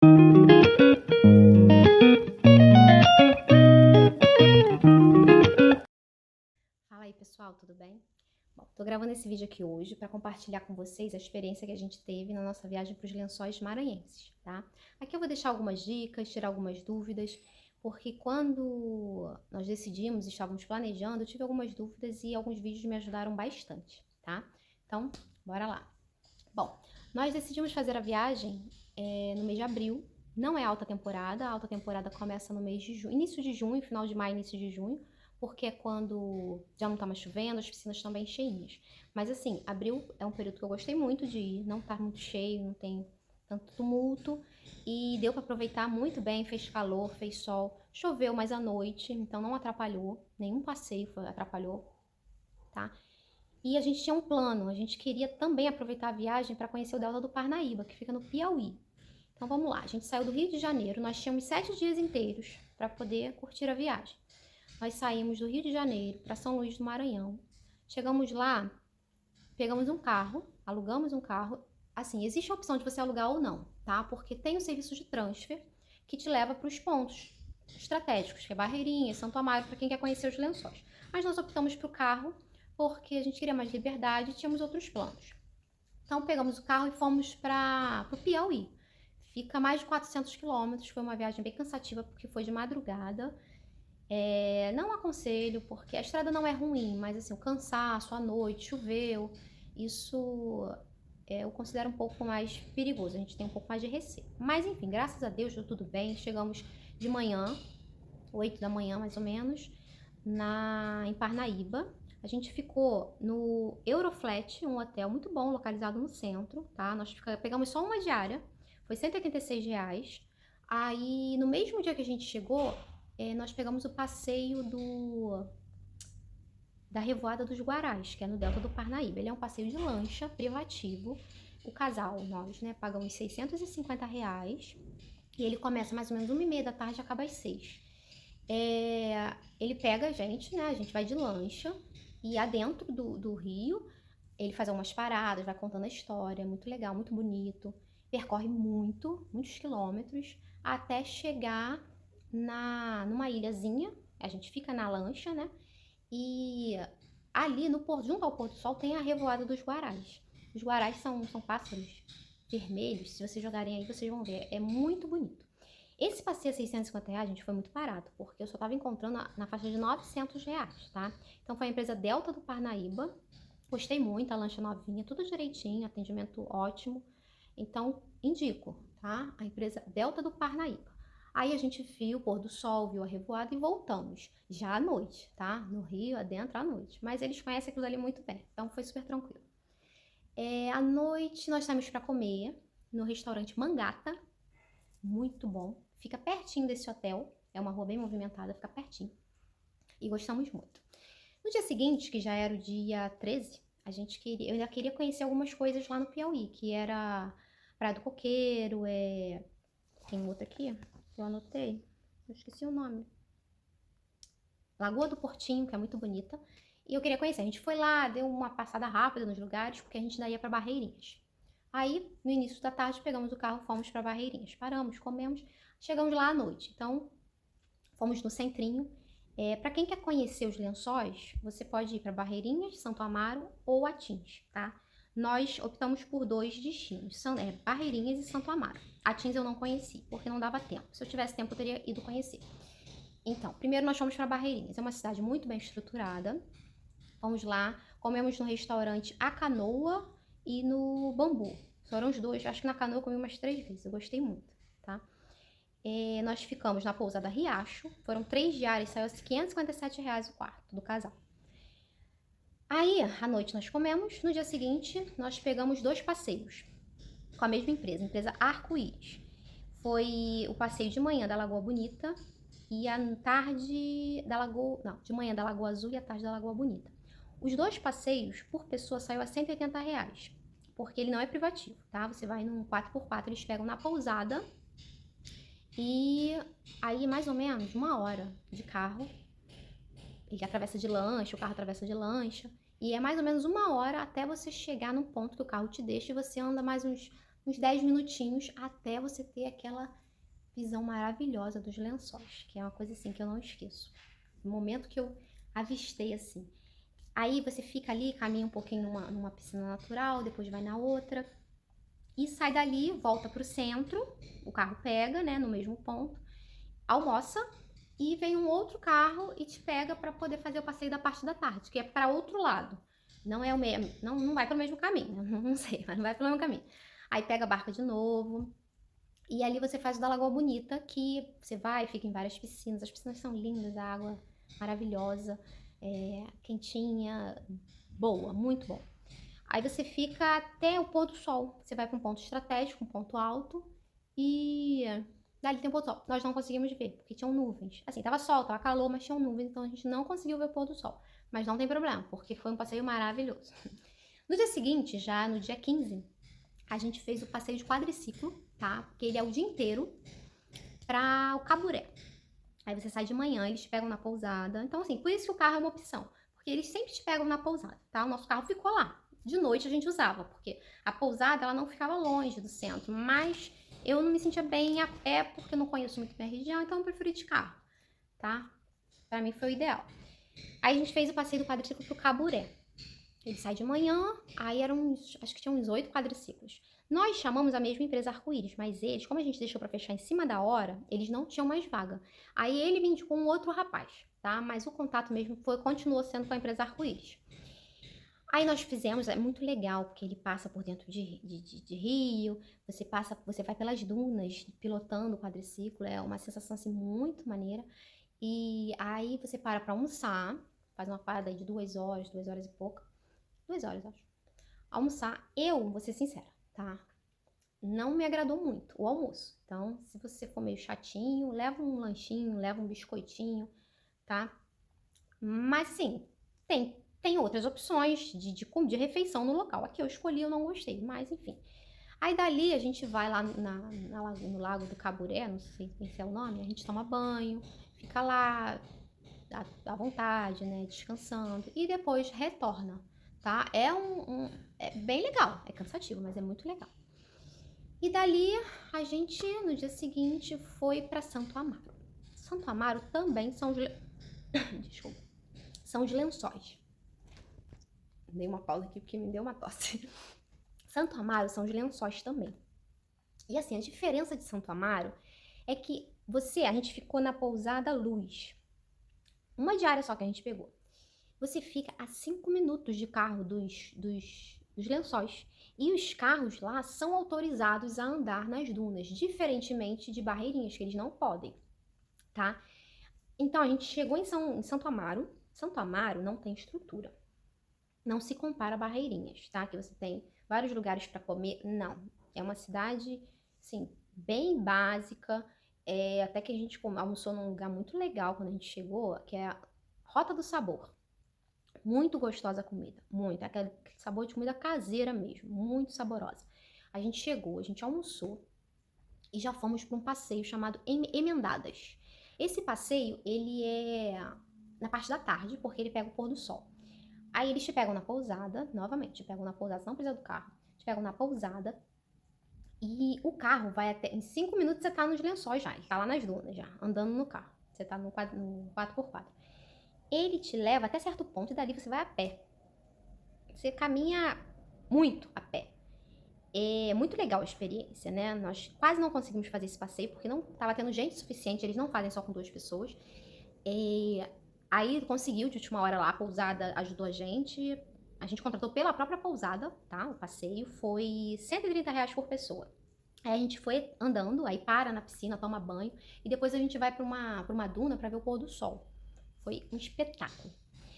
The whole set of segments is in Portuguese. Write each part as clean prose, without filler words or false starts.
Fala aí, pessoal, tudo bem? Bom, tô gravando esse vídeo aqui hoje para compartilhar com vocês a experiência que a gente teve na nossa viagem para os Lençóis Maranhenses, tá? Aqui eu vou deixar algumas dicas, tirar algumas dúvidas, porque quando nós decidimos, estávamos planejando, eu tive algumas dúvidas e alguns vídeos me ajudaram bastante, tá? Então, bora lá. Bom, nós decidimos fazer a viagem no mês de abril. Não é alta temporada, a alta temporada começa no mês de junho, início de junho, final de maio, início de junho, porque é quando já não tá mais chovendo, as piscinas estão bem cheinhas. Mas assim, abril é um período que eu gostei muito de ir, não tá muito cheio, não tem tanto tumulto e deu para aproveitar muito bem, fez calor, fez sol, choveu mais à noite, então não atrapalhou, nenhum passeio atrapalhou, tá? E a gente tinha um plano, a gente queria também aproveitar a viagem para conhecer o Delta do Parnaíba, que fica no Piauí. Então vamos lá, a gente saiu do Rio de Janeiro, nós tínhamos 7 dias inteiros para poder curtir a viagem. Nós saímos do Rio de Janeiro para São Luís do Maranhão. Chegamos lá, pegamos um carro, alugamos um carro. Assim, existe a opção de você alugar ou não, tá? Porque tem o serviço de transfer que te leva para os pontos estratégicos, que é Barreirinha, Santo Amaro, para quem quer conhecer os Lençóis. Mas nós optamos para o carro porque a gente queria mais liberdade e tínhamos outros planos. Então pegamos o carro e fomos para o Piauí. Fica a mais de 400 quilômetros, foi uma viagem bem cansativa porque foi de madrugada. Não aconselho, porque a estrada não é ruim, mas assim, o cansaço, a noite, choveu, isso eu considero um pouco mais perigoso, a gente tem um pouco mais de receio. Mas enfim, graças a Deus deu tudo bem, chegamos de manhã, 8 da manhã mais ou menos, em Parnaíba. A gente ficou no Euroflat, um hotel muito bom, localizado no centro, tá? Nós pegamos só uma diária, foi R$ 186. Aí, no mesmo dia que a gente chegou, nós pegamos o passeio da Revoada dos Guarás, que é no Delta do Parnaíba. Ele é um passeio de lancha privativo. O casal, nós, né, pagamos R$ 650. E ele começa mais ou menos 1h30 da tarde e acaba às 6. Ele pega a gente, né? A gente vai de lancha e adentro do rio ele faz algumas paradas, vai contando a história, muito legal, muito bonito. Percorre muitos quilômetros até chegar numa ilhazinha. A gente fica na lancha, né? E ali junto ao pôr do sol tem a Revoada dos Guarás. Os guarás são pássaros vermelhos, se vocês jogarem aí vocês vão ver, é muito bonito. Esse passeio a R$ 650, gente, foi muito barato, porque eu só tava encontrando na faixa de R$ 900, tá? Então foi a empresa Delta do Parnaíba, gostei muito, a lancha novinha, tudo direitinho, atendimento ótimo. Então, indico, tá? A empresa Delta do Parnaíba. Aí a gente viu o pôr do sol, viu a revoada e voltamos, já à noite, tá? No Rio, adentro, à noite. Mas eles conhecem aquilo ali muito bem, então foi super tranquilo. À noite nós saímos para comer no restaurante Mangata, muito bom. Fica pertinho desse hotel, é uma rua bem movimentada, fica pertinho. E gostamos muito. No dia seguinte, que já era o dia 13, eu ainda queria conhecer algumas coisas lá no Piauí, que era Praia do Coqueiro, tem outra aqui, que eu anotei, eu esqueci o nome. Lagoa do Portinho, que é muito bonita. E eu queria conhecer. A gente foi lá, deu uma passada rápida nos lugares, porque a gente ainda ia para Barreirinhas. Aí, no início da tarde, pegamos o carro, fomos para Barreirinhas. Paramos, comemos, chegamos lá à noite. Então, fomos no centrinho. Para quem quer conhecer os Lençóis, você pode ir para Barreirinhas, Santo Amaro ou Atins, tá? Nós optamos por 2 destinos, são Barreirinhas e Santo Amaro. Atins eu não conheci, porque não dava tempo. Se eu tivesse tempo, eu teria ido conhecer. Então, primeiro nós fomos para Barreirinhas. É uma cidade muito bem estruturada. Fomos lá, comemos no restaurante A Canoa e no Bambu. Foram os dois. Acho que na Canoa eu comi umas 3 vezes. Eu gostei muito, tá? Nós ficamos na pousada Riacho. Foram 3 diárias. Saiu R$ 557 o quarto do casal. Aí, à noite nós comemos. No dia seguinte, nós pegamos 2 passeios com a mesma empresa. A empresa Arco-Íris. Foi o passeio de manhã da Lagoa Bonita e à tarde da Lagoa... Não, de manhã da Lagoa Azul e à tarde da Lagoa Bonita. Os 2 passeios por pessoa saiu a R$ 180, porque ele não é privativo, tá? Você vai num 4x4, eles pegam na pousada e aí mais ou menos 1 hora de carro. Ele atravessa de lancha, o carro atravessa de lancha. E é mais ou menos 1 hora até você chegar num ponto que o carro te deixa e você anda mais uns uns 10 minutinhos até você ter aquela visão maravilhosa dos lençóis, que é uma coisa assim que eu não esqueço. No momento que eu avistei assim. Aí você fica ali, caminha um pouquinho numa piscina natural, depois vai na outra e sai dali, volta pro centro, o carro pega, né, no mesmo ponto, almoça e vem um outro carro e te pega para poder fazer o passeio da parte da tarde, que é para outro lado. Não é o mesmo, não vai pelo mesmo caminho, não sei, mas não vai pelo mesmo caminho. Aí pega a barca de novo, e ali você faz o da Lagoa Bonita, que você vai, fica em várias piscinas. As piscinas são lindas, a água maravilhosa, quentinha, boa, muito bom. Aí você fica até o pôr do sol. Você vai para um ponto estratégico, um ponto alto, e dali tem o pôr do sol. Nós não conseguimos ver, porque tinham nuvens. Assim, tava sol, tava calor, mas tinham nuvens, então a gente não conseguiu ver o pôr do sol. Mas não tem problema, porque foi um passeio maravilhoso. No dia seguinte, já no dia 15, a gente fez o passeio de quadriciclo, tá? Porque ele é o dia inteiro para o Caburé. Aí você sai de manhã, eles te pegam na pousada. Então, assim, por isso que o carro é uma opção. Porque eles sempre te pegam na pousada, tá? O nosso carro ficou lá. De noite a gente usava, porque a pousada, ela não ficava longe do centro. Mas eu não me sentia bem a pé, porque eu não conheço muito bem a região, então eu preferi de carro, tá? Pra mim foi o ideal. Aí a gente fez o passeio do quadriciclo pro Caburé. Ele sai de manhã, aí eram acho que tinha uns 8 quadriciclos. Nós chamamos a mesma empresa Arco-Íris, mas eles, como a gente deixou para fechar em cima da hora, eles não tinham mais vaga. Aí ele me indicou um outro rapaz, tá? Mas o contato mesmo continuou sendo com a empresa Arco-Íris. Aí nós fizemos, é muito legal, porque ele passa por dentro de rio, você vai pelas dunas, pilotando o quadriciclo, é uma sensação assim muito maneira. E aí você para almoçar, faz uma parada de 2 horas e pouco. 2 horas, acho. Almoçar, vou ser sincera, tá? Não me agradou muito o almoço. Então, se você for meio chatinho, leva um lanchinho, leva um biscoitinho, tá? Mas, sim, tem outras opções de refeição no local. Aqui eu escolhi, eu não gostei, mas enfim. Aí dali a gente vai lá no Lago do Caburé, não sei se é o nome, a gente toma banho, fica lá à vontade, né, descansando, e depois retorna, tá? É bem legal, é cansativo, mas é muito legal. E dali a gente, no dia seguinte, foi para Santo Amaro. Santo Amaro também são desculpa, são os lençóis. Dei uma pausa aqui porque me deu uma tosse. Santo Amaro são os lençóis também. E assim, a diferença de Santo Amaro é que a gente ficou na pousada Luz. Uma diária só que a gente pegou. Você fica a 5 minutos de carro dos lençóis. E os carros lá são autorizados a andar nas dunas, diferentemente de Barreirinhas, que eles não podem, tá? Então, a gente chegou em Santo Amaro. Santo Amaro não tem estrutura. Não se compara a Barreirinhas, tá? Que você tem vários lugares para comer. Não. É uma cidade, assim, bem básica. Até que a gente almoçou num lugar muito legal quando a gente chegou, que é a Rota do Sabor. Muito gostosa a comida, muito. Aquele sabor de comida caseira mesmo, muito saborosa. A gente chegou, a gente almoçou e já fomos para um passeio chamado Emendadas. Esse passeio, ele é na parte da tarde, porque ele pega o pôr do sol. Aí eles te pegam na pousada, novamente, te pegam na pousada, você não precisa do carro. Te pegam na pousada e o carro vai até... Em 5 minutos você tá nos lençóis já, ele tá lá nas dunas já, andando no carro. Você tá no 4x4. Ele te leva até certo ponto e dali você vai a pé. Você caminha muito a pé. É muito legal a experiência, né? Nós quase não conseguimos fazer esse passeio porque não estava tendo gente suficiente, eles não fazem só com 2 pessoas. Aí conseguiu de última hora lá, a pousada ajudou a gente contratou pela própria pousada, tá? O passeio foi R$ 130 por pessoa. Aí a gente foi andando, aí para na piscina, toma banho e depois a gente vai para uma duna para ver o pôr do sol. Foi um espetáculo.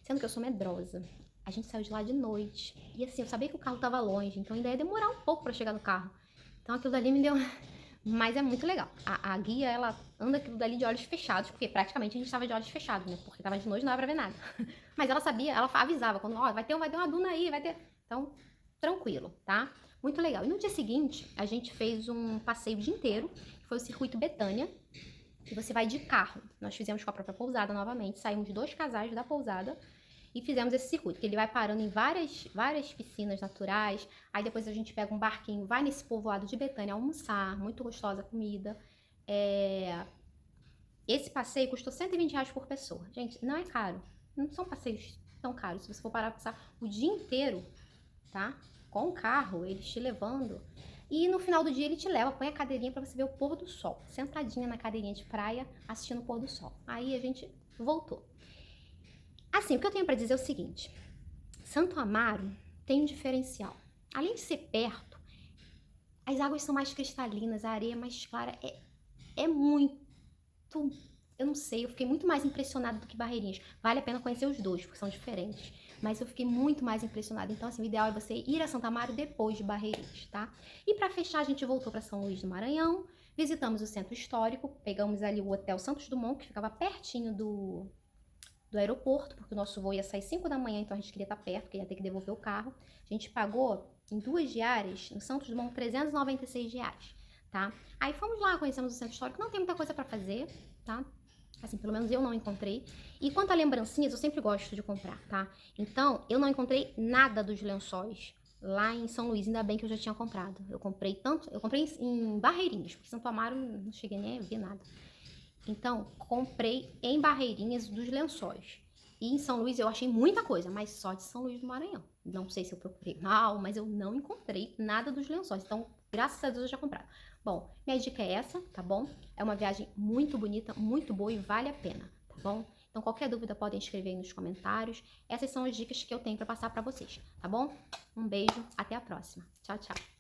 Sendo que eu sou medrosa. A gente saiu de lá de noite. E assim, eu sabia que o carro tava longe, então ainda ia demorar um pouco pra chegar no carro. Então aquilo dali me deu... Mas é muito legal. A guia, ela anda aquilo dali de olhos fechados, porque praticamente a gente tava de olhos fechados, né? Porque tava de noite, não dava pra ver nada. Mas ela sabia, ela avisava, quando, vai ter uma duna aí, vai ter... Então, tranquilo, tá? Muito legal. E no dia seguinte, a gente fez um passeio o dia inteiro, que foi o Circuito Betânia, e você vai de carro. Nós fizemos com a própria pousada novamente, saímos 2 casais da pousada E fizemos esse circuito, que ele vai parando em várias piscinas naturais. Aí depois a gente pega um barquinho, vai nesse povoado de Betânia almoçar, muito gostosa a comida. Esse passeio custou R$ 120 por pessoa. Gente, não é caro. Não são passeios tão caros. Se você for parar pra passar o dia inteiro, tá? Com o carro, eles te levando. E no final do dia ele te leva, põe a cadeirinha pra você ver o pôr do sol. Sentadinha na cadeirinha de praia, assistindo o pôr do sol. Aí a gente voltou. Assim, o que eu tenho pra dizer é o seguinte. Santo Amaro tem um diferencial. Além de ser perto, as águas são mais cristalinas, a areia é mais clara. É muito... Eu não sei, eu fiquei muito mais impressionada do que Barreirinhas. Vale a pena conhecer os dois, porque são diferentes. Mas eu fiquei muito mais impressionada. Então, assim, o ideal é você ir a Santo Amaro depois de Barreirinhas, tá? E pra fechar, a gente voltou pra São Luís do Maranhão. Visitamos o centro histórico. Pegamos ali o Hotel Santos Dumont, que ficava pertinho do aeroporto, porque o nosso voo ia sair 5 da manhã, então a gente queria estar perto, porque ia ter que devolver o carro. A gente pagou em 2 diárias, no Santos Dumont, R$ 396, tá? Aí fomos lá, conhecemos o centro histórico, não tem muita coisa pra fazer, tá? Assim, pelo menos eu não encontrei. E quanto a lembrancinhas, eu sempre gosto de comprar, tá? Então, eu não encontrei nada dos lençóis lá em São Luís, ainda bem que eu já tinha comprado. Eu comprei em Barreirinhas, porque Santo Amaro não cheguei nem a ver nada. Então, comprei em Barreirinhas dos lençóis. E em São Luís eu achei muita coisa, mas só de São Luís do Maranhão. Não sei se eu procurei mal, mas eu não encontrei nada dos lençóis. Então, graças a Deus eu já comprei. Bom, minha dica é essa, tá bom? É uma viagem muito bonita, muito boa e vale a pena, tá bom? Então, qualquer dúvida podem escrever aí nos comentários. Essas são as dicas que eu tenho para passar para vocês, tá bom? Um beijo, até a próxima. Tchau, tchau.